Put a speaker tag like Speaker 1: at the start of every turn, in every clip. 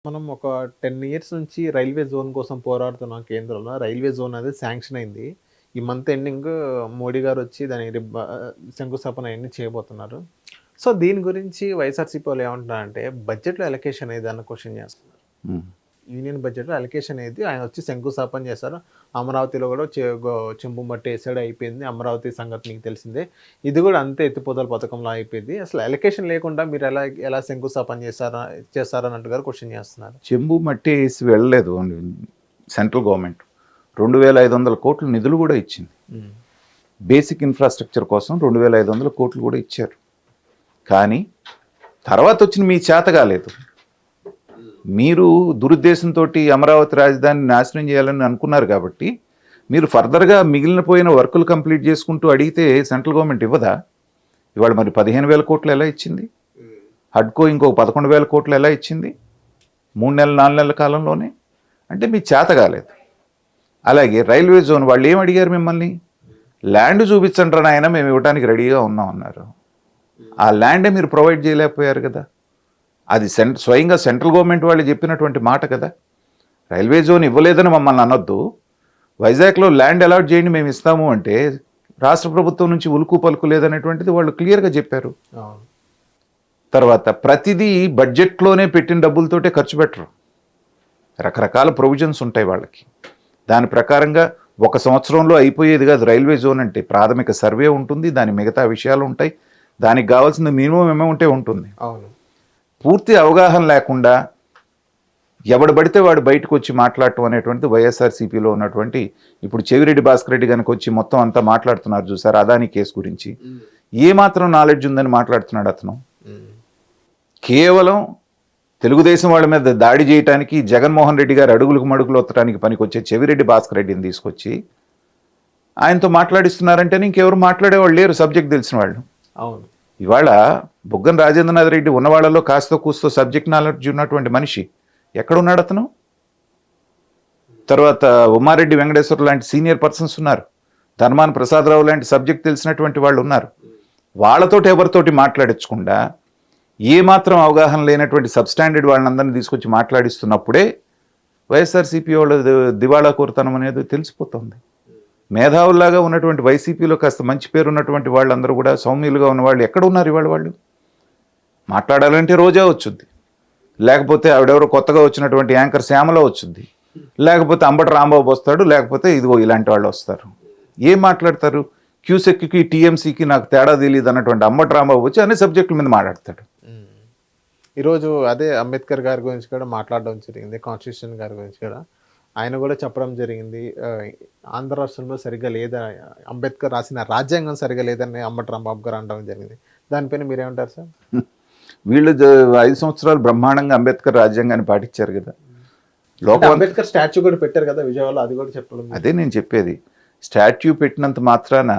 Speaker 1: మనం ఒక 10 ఇయర్స్ నుంచి రైల్వే జోన్ కోసం పోరాడుతున్నాం కేంద్రంలో. రైల్వే జోన్ అనేది శాంక్షన్ అయింది. ఈ మంత్ ఎండింగ్ మోడీ గారొచ్చి దాని శంకుస్థాపన అయన్నీ చేయబోతున్నారు. సో, దీని గురించి వైఎస్ఆర్‌సీపీ వాళ్ళు ఏమంటున్నారంటే బడ్జెట్‌లో అలొకేషన్ ఏదన్న క్వెషన్ చేస్తున్నారు.
Speaker 2: హ్మ్.
Speaker 1: యూనియన్ బడ్జెట్‌లో అలొకేషన్ ఏది ఆయనొచ్చి శంకుస్థాపన చేశారు. అమరావతిలో గూడా చెంబు మట్టి ఏసాడు అయిపోయింది. అమరావతి సంగతి మీకు తెలిసిందే. ఇది గూడా అంతే ఎత్తిపోతల పథకంలో అయిపోయింది. అసలు అలొకేషన్ లేకుండా మీరు ఎలా శంకుస్థాపన చేశారన్నట్టుగా క్వెషన్ చేస్తున్నారు.
Speaker 2: చెంబు మట్టి ఏసి వెళ్ళలేదు సెంట్రల్ గవర్నమెంట్. 2500 కోట్ల నిధులు కూడా ఇచ్చింది. బేసిక్ ఇన్ఫ్రాస్ట్రక్చర్ కోసం 2500 కోట్లు కూడా ఇచ్చారు. కానీ తర్వాత వచ్చిన మీ చేత కాలేదు. మీరు దురుద్దేశంతో అమరావతి రాజధానిని నాశనం చేయాలని అనుకున్నారు కాబట్టి మీరు ఫర్దర్గా మిగిలిన పోయిన వర్కులు కంప్లీట్ చేసుకుంటూ అడిగితే సెంట్రల్ గవర్నమెంట్ ఇవ్వదా? ఇవాళ మరి 15,000 కోట్లు ఎలా ఇచ్చింది? హడ్కో ఇంకొక 11,000 కోట్లు ఎలా ఇచ్చింది 3 నెలల 4 నెలల కాలంలోనే? అంటే మీ చేత కాలేదు. అలాగే రైల్వే జోన్ వాళ్ళు ఏం అడిగారు మిమ్మల్ని? ల్యాండ్ చూపించండి రా నాయన, మేము ఇవ్వడానికి రెడీగా ఉన్నాం అన్నారు. ఆ ల్యాండే మీరు ప్రొవైడ్ చేయలేకపోయారు కదా. అది స్వయంగా సెంట్రల్ గవర్నమెంట్ వాళ్ళు చెప్పినటువంటి మాట కదా. రైల్వే జోన్ ఇవ్వలేదని మమ్మల్ని అనొద్దు, వైజాగ్లో ల్యాండ్ అలాట్ చేయండి మేము ఇస్తాము అంటే రాష్ట్ర ప్రభుత్వం నుంచి ఉలుకు పలుకు లేదనేటువంటిది వాళ్ళు క్లియర్గా చెప్పారు. తర్వాత ప్రతిదీ బడ్జెట్లోనే పెట్టిన డబ్బులతోటే ఖర్చు పెట్టరు. రకరకాల ప్రొవిజన్స్ ఉంటాయి వాళ్ళకి. దాని ప్రకారంగా ఒక సంవత్సరంలో అయిపోయేది కాదు రైల్వే జోన్ అంటే. ప్రాథమిక సర్వే ఉంటుంది, దాని మిగతా విషయాలు ఉంటాయి, దానికి కావాల్సిన మినిమం అమౌంటే ఉంటుంది.
Speaker 1: అవును.
Speaker 2: పూర్తి అవగాహన లేకుండా ఎవడు పడితే వాడు బయటకు వచ్చి మాట్లాడటం అనేటువంటిది వైఎస్ఆర్సీపీలో ఉన్నటువంటి ఇప్పుడు చెవిరెడ్డి భాస్కర్ రెడ్డి కనుక వచ్చి మొత్తం అంతా మాట్లాడుతున్నారు చూసారు అదాని కేసు గురించి. ఏమాత్రం నాలెడ్జ్ ఉందని మాట్లాడుతున్నాడు అతను. కేవలం తెలుగుదేశం వాళ్ళ మీద దాడి చేయడానికి జగన్మోహన్ రెడ్డి గారు అడుగులకు మడుగులు ఒత్తడానికి పనికొచ్చే చెవిరెడ్డి భాస్కర్ రెడ్డిని తీసుకొచ్చి ఆయనతో మాట్లాడిస్తున్నారంటే ఇంకెవరు మాట్లాడేవాళ్ళు లేరు సబ్జెక్ట్ తెలిసిన వాళ్ళు.
Speaker 1: అవును.
Speaker 2: ఇవాళ బుగ్గన రాజేంద్రనాథ్ రెడ్డి ఉన్నవాళ్ళలో కాస్తో కూస్తో సబ్జెక్ట్ నాలెడ్జ్ ఉన్నటువంటి మనిషి ఎక్కడున్నాడు అతను? తర్వాత ఉమారెడ్డి వెంకటేశ్వర లాంటి సీనియర్ పర్సన్స్ ఉన్నారు, ధర్మాన ప్రసాదరావు లాంటి సబ్జెక్ట్ తెలిసినటువంటి వాళ్ళు ఉన్నారు. వాళ్ళతోటి ఎవరితోటి మాట్లాడించకుండా ఏమాత్రం అవగాహన లేనటువంటి సబ్స్టాండర్డ్ వాళ్ళందరినీ తీసుకొచ్చి మాట్లాడిస్తున్నప్పుడే వైఎస్ఆర్సీపీ వాళ్ళ దివాళా కోరుతనం అనేది తెలిసిపోతుంది. మేధావుల్లాగా ఉన్నటువంటి వైసీపీలో కాస్త మంచి పేరు ఉన్నటువంటి వాళ్ళందరూ కూడా సౌమ్యులుగా ఉన్న వాళ్ళు ఎక్కడ ఉన్నారు ఇవాళ? వాళ్ళు మాట్లాడాలంటే రోజా వచ్చుద్ది, లేకపోతే ఆవిడెవరో కొత్తగా వచ్చినటువంటి యాంకర్ శ్యామల వచ్చుద్ది, లేకపోతే అంబటి రాంబాబు వస్తాడు, లేకపోతే ఇదిగో ఇలాంటి వాళ్ళు వస్తారు. ఏం మాట్లాడతారు? క్యూసెక్కి టీఎంసీకి నాకు తేడా తెలియదు అన్నటువంటి అంబటి రాంబాబు వచ్చి అన్ని సబ్జెక్టుల మీద మాట్లాడతాడు.
Speaker 1: ఈరోజు అదే అంబేద్కర్ గారి గురించి కూడా మాట్లాడడం జరిగింది, కాన్స్టిట్యూషన్ గారి గురించి కూడా ఆయన కూడా చెప్పడం జరిగింది. ఆంధ్ర రాష్ట్రంలో సరిగ్గా లేదా, అంబేద్కర్ రాసిన రాజ్యాంగం సరిగ్గా లేదని అంబటి రాంబాబు గారు అనడం జరిగింది. దానిపైన మీరేమంటారు సార్?
Speaker 2: వీళ్ళు 5 సంవత్సరాలు బ్రహ్మాండంగా అంబేద్కర్ రాజ్యాంగాన్ని పాటించారు కదా.
Speaker 1: అంబేద్కర్ స్టాచ్యూ కూడా పెట్టారు కదా విజయవాడలో, అది కూడా చెప్పడం.
Speaker 2: అదే నేను చెప్పేది. స్టాచ్యూ పెట్టినంత మాత్రాన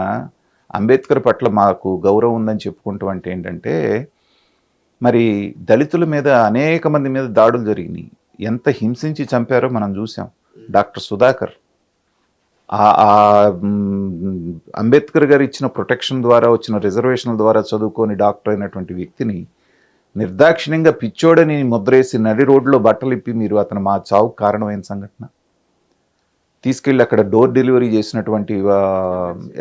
Speaker 2: అంబేద్కర్ పట్ల మాకు గౌరవం ఉందని చెప్పుకుంటాం అంటే ఏంటంటే, మరి దళితుల మీద అనేక మంది మీద దాడులు జరిగినాయి, ఎంత హింసించి చంపారో మనం చూసాం. డాక్టర్ సుధాకర్ అంబేద్కర్ గారు ఇచ్చిన ప్రొటెక్షన్ ద్వారా వచ్చిన రిజర్వేషన్ల ద్వారా చదువుకొని డాక్టర్ అయినటువంటి వ్యక్తిని నిర్దాక్షిణ్యంగా పిచ్చోడని ముద్రేసి నడి రోడ్లో బట్టలు ఇప్పి మీరు అతను మా చావుకు కారణమైన సంఘటన తీసుకెళ్ళి అక్కడ డోర్ డెలివరీ చేసినటువంటి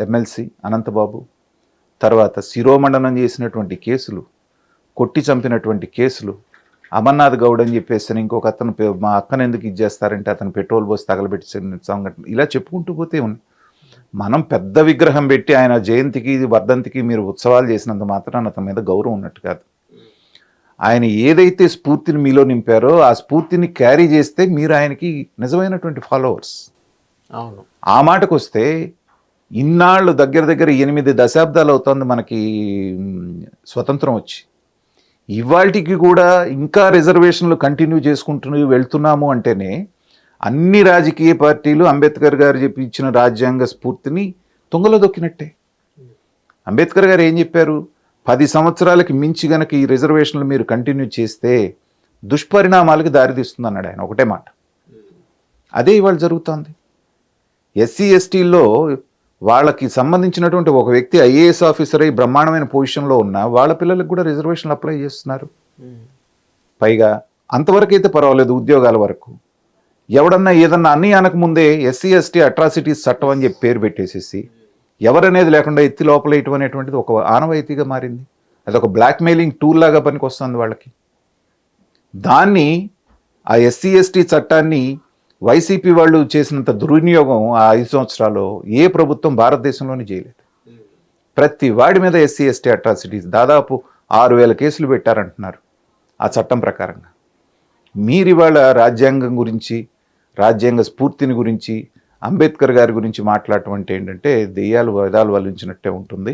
Speaker 2: ఎమ్మెల్సీ అనంతబాబు, తర్వాత శిరోమండనం చేసినటువంటి కేసులు, కొట్టి చంపినటువంటి కేసులు, అమర్నాథ్ గౌడ్ అని చెప్పేసి ఇంకొక అతను మా అక్కను ఎందుకు ఇచ్చేస్తారంటే అతను పెట్రోల్ పోసి తగలబెట్టిన సంఘటన, ఇలా చెప్పుకుంటూ పోతే ఉంది. మనం పెద్ద విగ్రహం పెట్టి ఆయన జయంతికి వర్ధంతికి మీరు ఉత్సవాలు చేసినంత మాత్రాన అతని మీద గౌరవం ఉన్నట్టు కాదు. ఆయన ఏదైతే స్ఫూర్తిని మీలో నింపారో ఆ స్ఫూర్తిని క్యారీ చేస్తే మీరు ఆయనకి నిజమైనటువంటి ఫాలోవర్స్.
Speaker 1: అవును.
Speaker 2: ఆ మాటకు వస్తే ఇన్నాళ్ళు దగ్గర 8 దశాబ్దాలు అవుతుంది మనకి స్వతంత్రం వచ్చి, ఇవాళకి కూడా ఇంకా రిజర్వేషన్లు కంటిన్యూ చేసుకుంటూ వెళ్తున్నాము అంటేనే అన్ని రాజకీయ పార్టీలు అంబేద్కర్ గారు ఇచ్చిన రాజ్యాంగ స్ఫూర్తిని తుంగలో దొక్కినట్టే. అంబేద్కర్ గారు ఏం చెప్పారు? 10 సంవత్సరాలకి మించి గనక ఈ రిజర్వేషన్లు మీరు కంటిన్యూ చేస్తే దుష్పరిణామాలకు దారితీస్తుంది అన్నాడు ఆయన, ఒకటే మాట. అదే ఇవాళ జరుగుతోంది. ఎస్సీ ఎస్టీల్లో వాళ్ళకి సంబంధించినటువంటి ఒక వ్యక్తి ఐఏఎస్ ఆఫీసర్ అయి బ్రహ్మాండమైన పొజిషన్లో ఉన్న వాళ్ళ పిల్లలకు కూడా రిజర్వేషన్లు అప్లై చేస్తున్నారు. పైగా అంతవరకు అయితే పర్వాలేదు ఉద్యోగాల వరకు. ఎవడన్నా ఏదన్నా అన్నీ అనకముందే ఎస్సీ ఎస్టీ అట్రాసిటీస్ చట్టం అని చెప్పి పేరు పెట్టేసేసి ఎవరనేది లేకుండా ఎత్తి లోపలేయటం అనేటువంటిది ఒక ఆనవాయితీగా మారింది. అదొక బ్లాక్మెయిలింగ్ టూల్ లాగా పనికి వస్తుంది వాళ్ళకి. దాన్ని ఆ ఎస్సీ ఎస్టీ చట్టాన్ని వైసీపీ వాళ్ళు చేసినంత దుర్వినియోగం ఆ 5 సంవత్సరాలు ఏ ప్రభుత్వం భారతదేశంలోనే చేయలేదు. ప్రతి వాడి మీద ఎస్సీ ఎస్టీ అట్రాసిటీస్ దాదాపు 6,000 కేసులు పెట్టారంటున్నారు ఆ చట్టం ప్రకారంగా. మీరు ఇవాళ రాజ్యాంగం గురించి, రాజ్యాంగ స్ఫూర్తిని గురించి, అంబేద్కర్ గారి గురించి మాట్లాడటం అంటే ఏంటంటే దెయ్యాలు వేదాలు వల్లించినట్టే ఉంటుంది.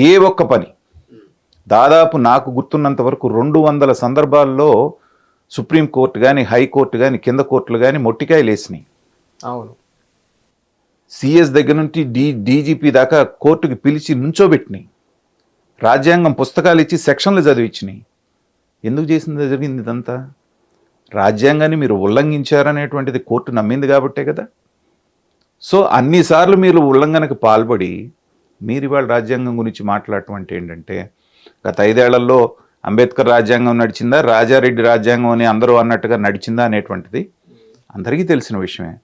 Speaker 2: ఏ ఒక్క పని దాదాపు నాకు గుర్తున్నంత వరకు 200 సందర్భాల్లో సుప్రీంకోర్టు కానీ, హైకోర్టు కానీ, కింద కోర్టులు కానీ మొట్టికాయలు వేసినాయి.
Speaker 1: అవును.
Speaker 2: సిఎస్ దగ్గర నుంచి డీజీపీ దాకా కోర్టుకి పిలిచి నుంచోబెట్టినాయి. రాజ్యాంగం పుస్తకాలు ఇచ్చి సెక్షన్లు చదివించినాయి. ఎందుకు చేసింది జరిగింది ఇదంతా? రాజ్యాంగాన్ని మీరు ఉల్లంఘించారనేటువంటిది కోర్టు నమ్మింది కాబట్టే కదా. సో అన్నిసార్లు మీరు ఉల్లంఘనకు పాల్పడి మీరు ఇవాళ రాజ్యాంగం గురించి మాట్లాడటం అంటే ఏంటంటే, గత 5 ఏళ్లలో అంబేద్కర్ రాజ్యాంగం నడిచిందా, రాజారెడ్డి రాజ్యాంగం అని అందరూ అన్నట్టుగా నడిచిందా అనేటువంటిది అందరికీ తెలిసిన విషయమే.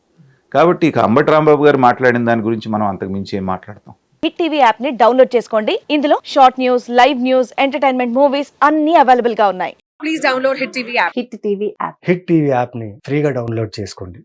Speaker 2: కాబట్టి ఇక అంబటి రాంబాబు గారు మాట్లాడిన దాని గురించి మనం అంతకు మించి ఏం మాట్లాడతాం.
Speaker 3: హిట్ టీవీ యాప్ ని డౌన్లోడ్ చేసుకోండి. ఇందులో short news, live news, entertainment movies అన్ని అవైలబుల్ గా ఉన్నాయి.
Speaker 4: Please download Hit TV app.
Speaker 3: Hit TV app.
Speaker 5: Hit TV యాప్ని ఫ్రీగా డౌన్లోడ్ చేసుకోండి.